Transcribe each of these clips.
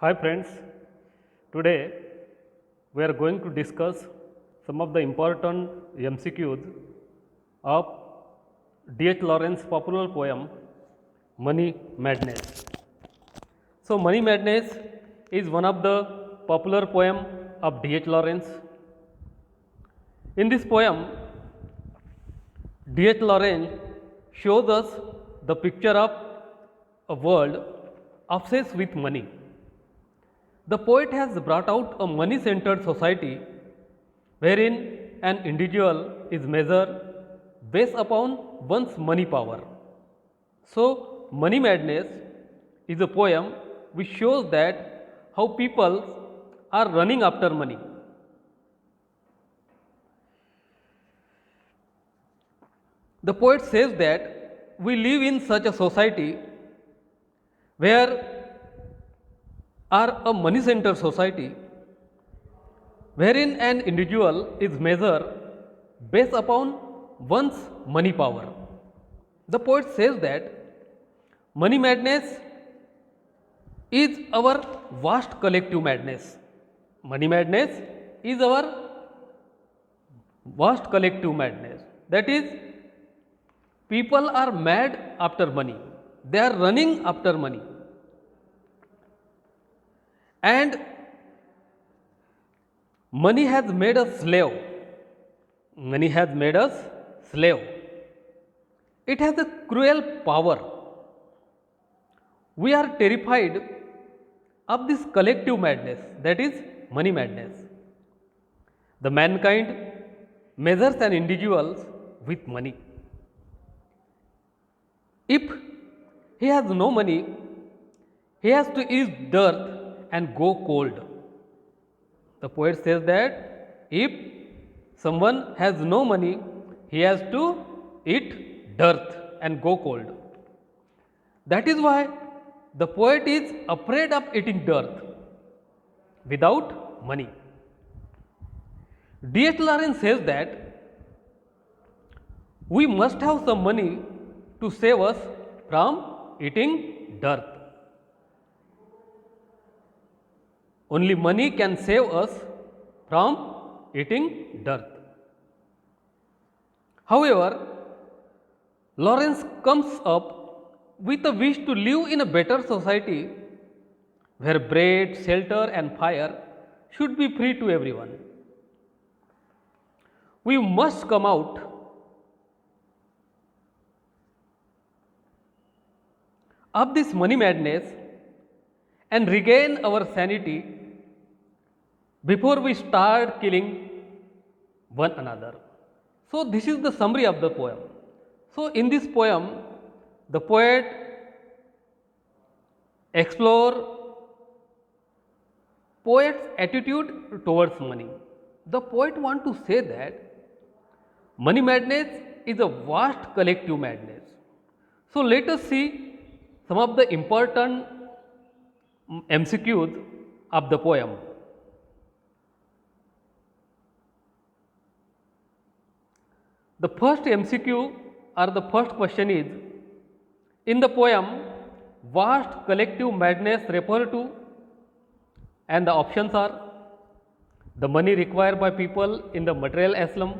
Hi friends, today we are going to discuss some of the important MCQs of D.H. Lawrence's popular poem Money Madness. So Money Madness is one of the popular poem of D.H. Lawrence. In this poem, D.H. Lawrence shows us the picture of a world obsessed with money. The poet has brought out a money centered society wherein an individual is measured based upon one's money power. So, Money Madness is a poem which shows that how people are running after money. The poet says that we live in such a society where are a money centered society wherein an individual is measured based upon one's money power. The poet says that money madness is our vast collective madness. Money madness is our vast collective madness. That is, people are mad after money, they are running after money. And money has made us slave. Money has made us slave. It has a cruel power. We are terrified of this collective madness, that is money madness. The mankind measures an individual with money. If he has no money, he has to eat dirt and go cold. The poet says that if someone has no money, he has to eat dirt and go cold. That is why the poet is afraid of eating dirt without money. D.H. Lawrence says that we must have some money to save us from eating dirt. Only money can save us from eating dirt. However, Lawrence comes up with a wish to live in a better society where bread, shelter, and fire should be free to everyone. We must come out of this money madness and regain our sanity before we start killing one another. So, this is the summary of the poem. So, in this poem, the poet explore poet's attitude towards money. The poet want to say that money madness is a vast collective madness. So, let us see some of the important MCQs of the poem. The first MCQ or the first question is, in the poem, vast collective madness refer to, and the options are the money required by people in the material asylum,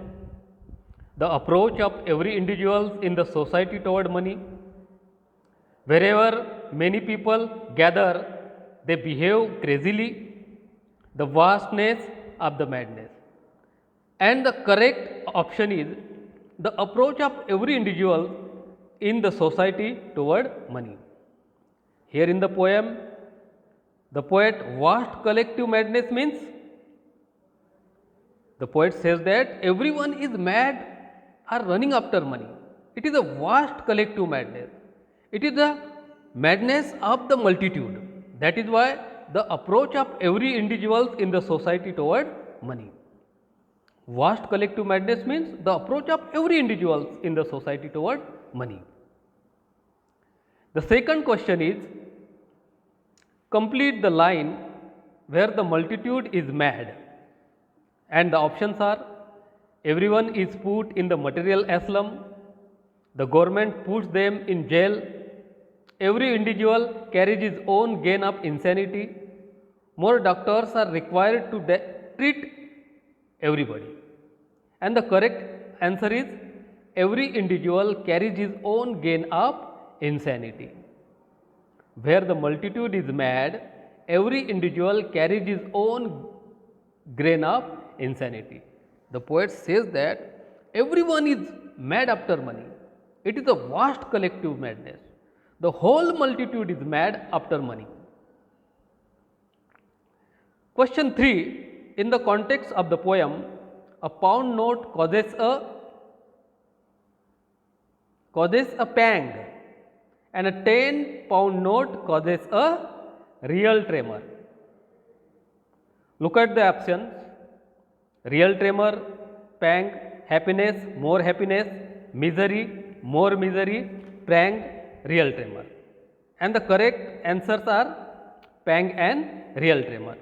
the approach of every individual in the society toward money, wherever many people gather they behave crazily, the vastness of the madness. And the correct option is the approach of every individual in the society toward money. Here in the poem, the poet vast collective madness means the poet says that everyone is mad or running after money. It is a vast collective madness. It is the madness of the multitude. That is why the approach of every individual in the society toward money. Vast collective madness means the approach of every individual in the society toward money. The second question is, complete the line where the multitude is mad, and the options are everyone is put in the material asylum, the government puts them in jail, every individual carries his own gain of insanity, more doctors are required to treat everybody. And the correct answer is every individual carries his own gain of insanity. Where the multitude is mad, every individual carries his own grain of insanity. The poet says that everyone is mad after money. It is a vast collective madness. The whole multitude is mad after money. Question 3. In the context of the poem, a pound note causes a pang, and a 10-pound note causes a real tremor. Look at the options: real tremor, pang, happiness, more happiness, misery, more misery, pang, real tremor. And the correct answers are pang and real tremor.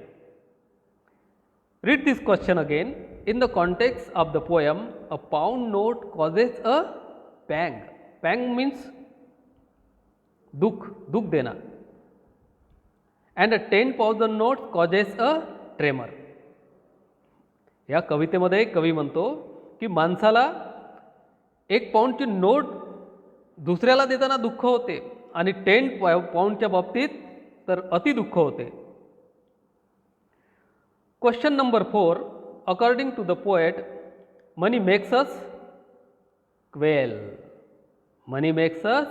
Read this question again. In the context of the poem, a pound note causes a pang. Pang means dukh dena. And a 10,000 note causes a tremor. या कवितेमध्ये कवी म्हणतो की माणसाला 1 पाऊंडची note दुसऱ्याला देताना दुःख होते आणि 10 पाऊंडच्या बाबतीत तर अति दुःख होते. Question number 4. According to the poet, money makes us quell. Money makes us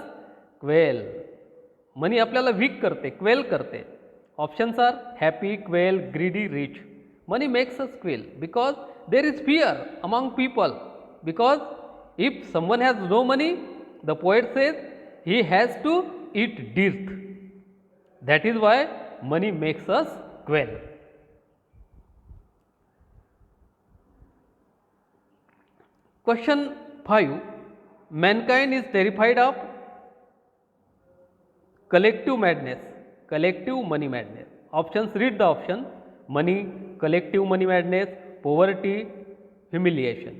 quell. Money आपल्याला वीक करते, क्वेल करते. Options are happy, quail, greedy, rich. Money makes us quail because there is fear among people. Because if someone has no money, the poet says he has to eat dirt. That is why money makes us quail. Question 5. Mankind is terrified of collective madness. Collective money madness. Options, read the option: money, collective money madness, poverty, humiliation.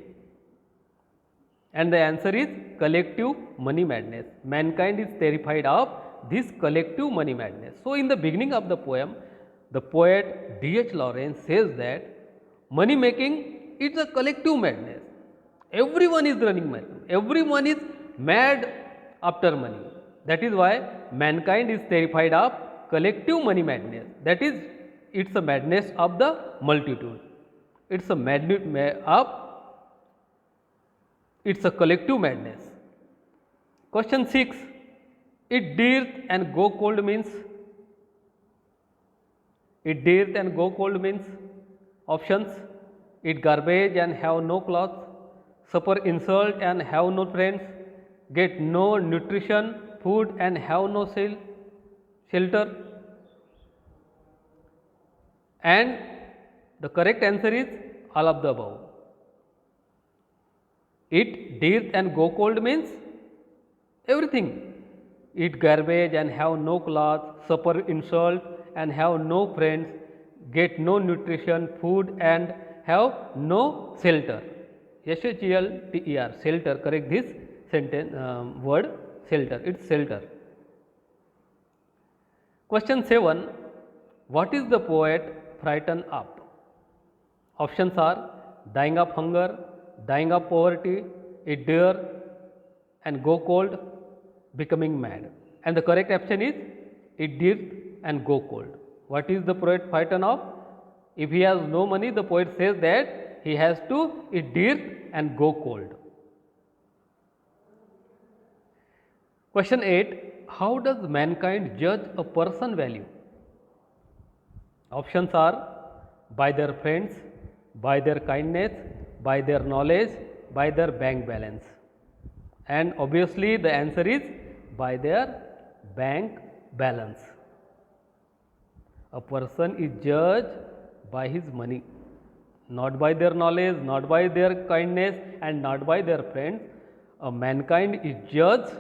And the answer is collective money madness. Mankind is terrified of this collective money madness. So, in the beginning of the poem, the poet D.H. Lawrence says that money making is a collective madness. Everyone is running mad. Everyone is mad after money. That is why mankind is terrified of collective money madness. That is, it's a madness of the multitude. It's a it's a collective madness. Question 6. It dearth and go cold means. It dearth and go cold means. Options: eat garbage and have no clothes, suffer insult and have no friends, get no nutrition, food and have no shelter. And the correct answer is all of the above. Eat dearth and go cold means everything. Eat garbage and have no clothes, suffer insult and have no friends, get no nutrition, food and have no shelter. SHELTER, shelter. Correct this sentence word shelter. It's shelter. Question 7. What is the poet frightened of? Options are dying of hunger, dying of poverty, eat dearth and go cold, becoming mad. And the correct option is eat dearth and go cold. What is the poet frightened of? If he has no money, the poet says that he has to eat dearth and go cold. Question 8. How does mankind judge a person value? Options are by their friends, by their kindness, by their knowledge, by their bank balance. And obviously the answer is by their bank balance. A person is judged by his money, not by their knowledge, not by their kindness and not by their friends. A mankind is judged,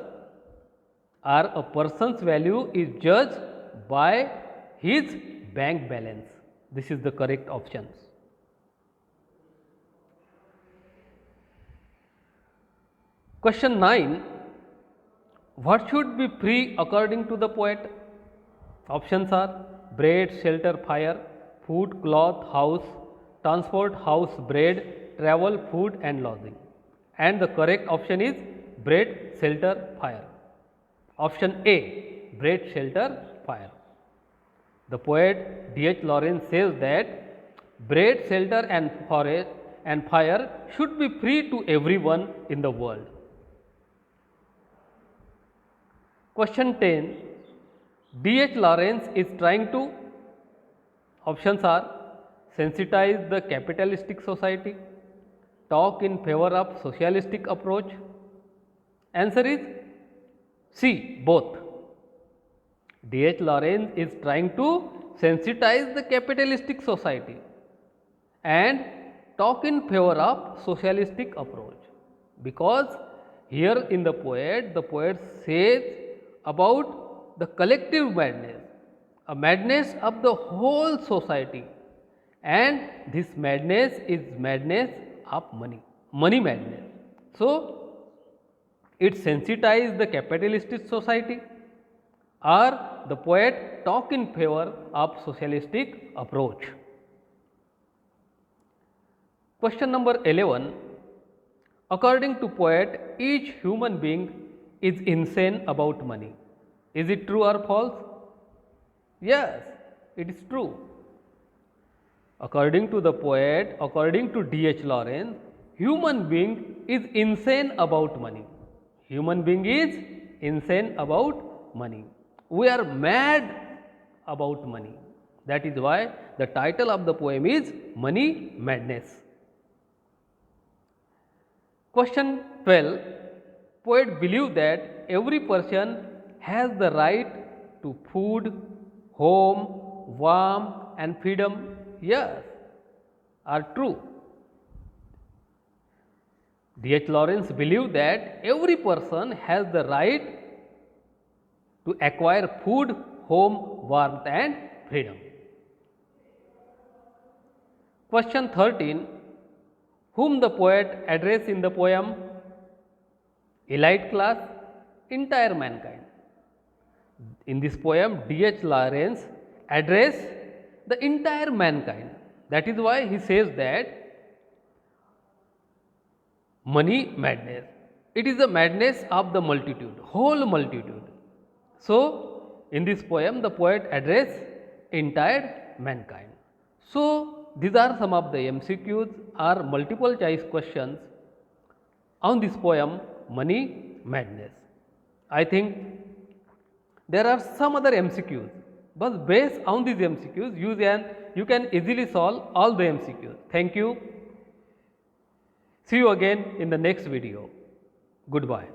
or a person's value is judged by his bank balance. This is the correct option. Question 9. What should be free according to the poet? Options are bread, shelter, fire, food, cloth, house, transport, house, bread, travel, food and lodging. And the correct option is bread, shelter, fire. Option A, bread, shelter, fire. The poet D.H. Lawrence says that bread, shelter and forest and fire should be free to everyone in the world. Question 10. D.H. Lawrence is trying to, options are sensitize the capitalistic society, talk in favor of socialistic approach. Answer is C, both. D.H. Lawrence is trying to sensitize the capitalistic society and talk in favor of socialistic approach, because here in the poet says about the collective madness, a madness of the whole society, and this madness is madness of money madness. So, it sensitizes the capitalistic society, or the poet talk in favor of socialistic approach. Question number 11. According to poet, each human being is insane about money. Is it true or false? Yes, it is true. According to the poet, according to D.H. Lawrence, human being is insane about money. Human being is insane about money. We are mad about money. That is why the title of the poem is Money Madness. Question 12. Poet believes that every person has the right to food, home, warmth and freedom. Yes, are true. D.H. Lawrence believes that every person has the right to acquire food, home, warmth and freedom. Question 13. Whom the poet addressed in the poem? Elite class, entire mankind. In this poem, D.H. Lawrence addressed the entire mankind. That is why he says that money madness. It is the madness of the multitude, whole multitude. So, in this poem, the poet addressed entire mankind. So, these are some of the MCQs or multiple choice questions on this poem, Money Madness. I think there are some other MCQs, but based on these MCQs, you can easily solve all the MCQs. Thank you. See you again in the next video. Goodbye.